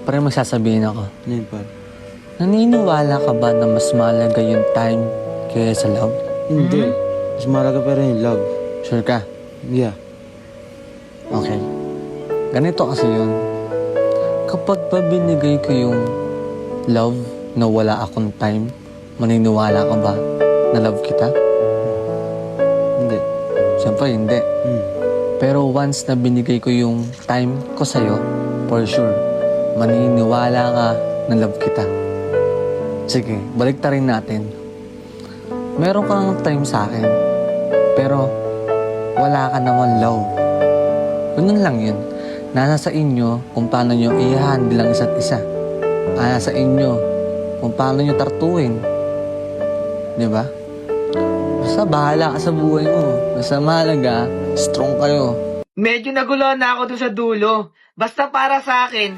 Pare, magsasabihin ako. Ano yun, par? Naniniwala ka ba na mas mahalaga yung time kaysa love? Hindi. Mas mahalaga pa rin yung love. Sure ka? Yeah. Okay. Ganito kasi yun. Kapag ba binigay ko yung love na wala akong time, maniniwala ka ba na love kita? Hindi. Siyempre, hindi. Pero once na binigay ko yung time ko sa'yo, for sure, maniniwala ka na love kita. Sige, baliktarin natin. Meron kang time sa akin, pero wala ka naman love. Ganun lang yun. Nasa sa inyo kung paano nyo i-handle ang isa't isa. Nasa inyo kung paano nyo tartuin. Di ba? Basta bahala ka sa buhay mo. Basta mahalaga, strong kayo. Medyo nagulo na ako doon sa dulo. Basta para sa akin,